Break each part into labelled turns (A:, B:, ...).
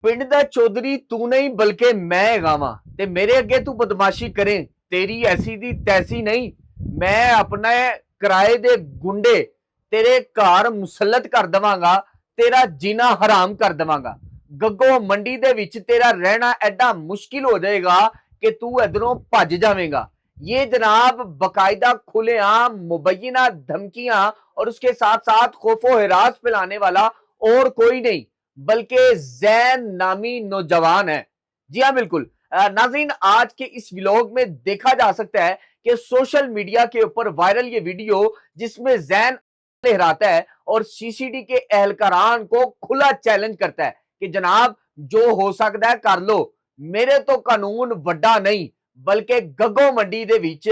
A: ਪਿੰਡ ਦਾ ਚੌਧਰੀ ਤੂੰ ਨਹੀਂ ਬਲਕਿ ਮੈਂ ਗਾਵਾਂ ਤੇ ਮੇਰੇ ਅੱਗੇ ਤੂੰ ਬਦਮਾਸ਼ੀ ਕਰੇ ਤੇਰੀ ਐਸੀ ਦੀ ਤੈਸੀ ਨਹੀਂ। ਮੈਂ ਆਪਣੇ ਕਿਰਾਏ ਦੇ ਗੁੰਡੇ ਤੇਰੇ ਘਰ ਮੁਸੱਲਤ ਕਰ ਦਵਾਂਗਾ, ਤੇਰਾ ਜੀਣਾ ਹਰਾਮ ਕਰ ਦਵਾਂਗਾ। ਗੱਗੋ ਮੰਡੀ ਦੇ ਵਿੱਚ ਤੇਰਾ ਰਹਿਣਾ ਐਡਾ ਮੁਸ਼ਕਿਲ ਹੋ ਜਾਏਗਾ कि तू इधरों भज जावेगा। ये जनाब बाकायदा खुलेआम मुबैना धमकियां और उसके साथ साथ खौफो हिरास पिलाने वाला और कोई नहीं बल्कि जैन नामी नौजवान है। जी हाँ बिल्कुल नाज़रीन, आज के इस व्लॉग में देखा जा सकता है कि सोशल मीडिया के ऊपर वायरल ये वीडियो जिसमें जैन लहराता है और सीसीडी के एहलकारान को खुला चैलेंज करता है कि जनाब जो हो सकता है कर लो, मेरे तो कानून वड्डा नहीं बल्कि गग्गो मंडी दे विच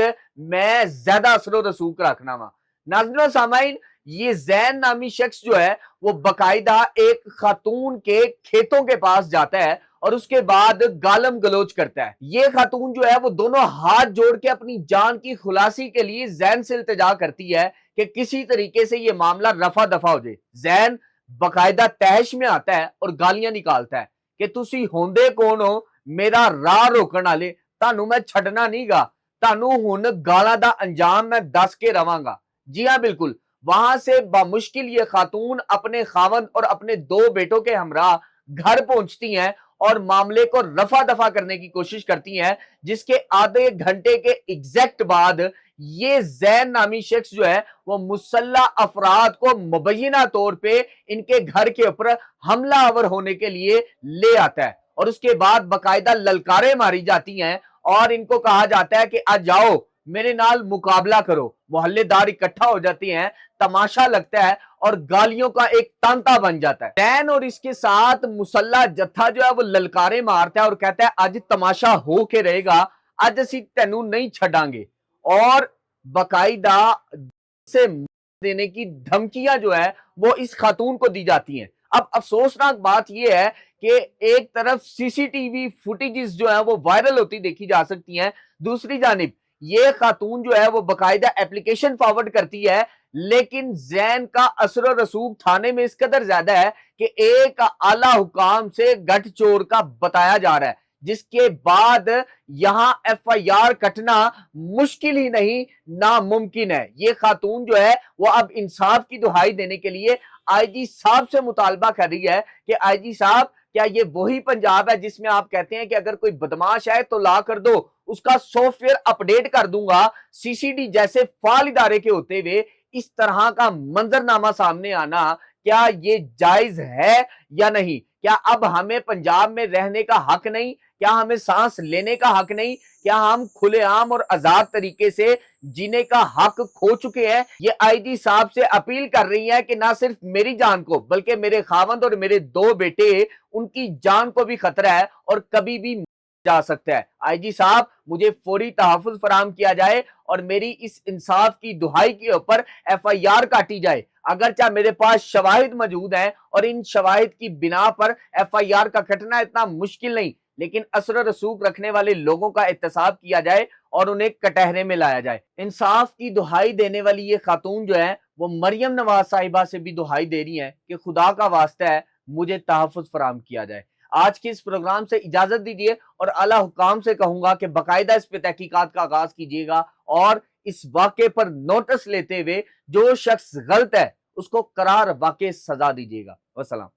A: मैं ज्यादा असरो रसूख रखना वा। नाज़रीन और सामाइन, ये जैन नामी शख्स जो है वो बकायदा एक खातून के खेतों के पास जाता है और उसके बाद गालम गलोच करता है। ये खातून जो है वो दोनों हाथ जोड़ के अपनी जान की खुलासी के लिए जैन से इल्तिजा करती है कि किसी तरीके से ये मामला रफा दफा हो जाए। जैन बकायदा तहश में आता है और गालियां निकालता है कि तुसी होंदे कौन हो मेरा राह रोकण वाले, तानू मैं छड़ना नहीं गा, तानू हुन गालां दा अंजाम मैं दस के रवांगा। जी हाँ बिल्कुल, वहां से बामुश्किल ये खातून अपने खावंद और अपने दो बेटों के हमरा घर पहुंचती हैं और मामले को रफा दफा करने की कोशिश करती हैं, जिसके आधे घंटे के एग्जैक्ट बाद ये जैन नामी शख्स जो है वो मुसल्ला अफराद को मुबैना तौर पे इनके घर के ऊपर हमला आवर होने के लिए ले आता है और उसके बाद बकायदा ललकारें मारी जाती हैं और इनको कहा जाता है कि आज जाओ मेरे नाल मुकाबला करो। मोहल्लेदार इकट्ठा हो जाते हैं, तमाशा लगता है और गालियों का एक तांता बन जाता है। जैन और इसके साथ मुसल्ला जत्था जो है वो ललकारें मारता है और कहता है आज तमाशा हो के रहेगा, आज असी तेनू नहीं छड़ांगे। और बकायदा से देने की धमकियां जो है वो इस खातून को दी जाती हैं। अब अफसोसनाक बात यह है कि एक तरफ सीसीटीवी फुटेजेस जो है वो वायरल होती देखी जा सकती हैं, दूसरी जानिब ये खातून जो है वो बकायदा एप्लीकेशन फॉरवर्ड करती है, लेकिन जैन का असर रसूख थाने में इस कदर ज्यादा है कि एक आला हुकाम से गठ चोर का बताया जा रहा है, जिसके बाद यहां एफआईआर कटना मुश्किल ही नहीं नामुमकिन है। ये खातून जो है वो अब इंसाफ की दुहाई देने के लिए आईजी साहब से मुतालबा कर रही है कि आईजी साहब क्या ये वही पंजाब है जिसमें आप कहते हैं कि अगर कोई बदमाश है तो ला कर दो, उसका सॉफ्टवेयर अपडेट कर दूंगा। सीसीडी जैसे फाल इदारे के होते हुए इस तरह का मंजरनामा सामने आना क्या ये जायज है या नहीं? क्या अब हमें पंजाब में रहने का हक नहीं? क्या हमें सांस लेने का हक नहीं? क्या हम खुलेआम और आजाद तरीके से जीने का हक खो चुके हैं? ये आईजी साहब से अपील कर रही है कि ना सिर्फ मेरी जान को बल्कि मेरे खावंद और मेरे दो बेटे उनकी जान को भी खतरा है और कभी भी जा सकता है। आईजी साहब मुझे फौरी तहफ़्फ़ुज़ फराहम किया जाए और मेरी इस इंसाफ की दुहाई के ऊपर एफआईआर काटी जाए। अगरचे मेरे पास शवाहिद मौजूद हैं और इन शवाहिद की बिना पर एफआईआर का कटना इतना मुश्किल नहीं, लेकिन असर रसूख रखने वाले लोगों का एहतसाब किया जाए और उन्हें कटहरे में लाया जाए। इंसाफ की दुहाई देने वाली ये खातून जो है वो मरियम नवाज साहिबा से भी दुहाई दे रही है कि खुदा का वास्ता है मुझे तहफ़्फ़ुज़ फराहम किया जाए। आज के इस प्रोग्राम से इजाजत दीजिए और आला हुकाम से कहूंगा कि बकायदा इस पे तहकीकात का आगाज कीजिएगा और इस वाक़े पर नोटिस लेते हुए जो शख्स गलत है उसको करार वाक़ई सजा दीजिएगा। वस्सलाम।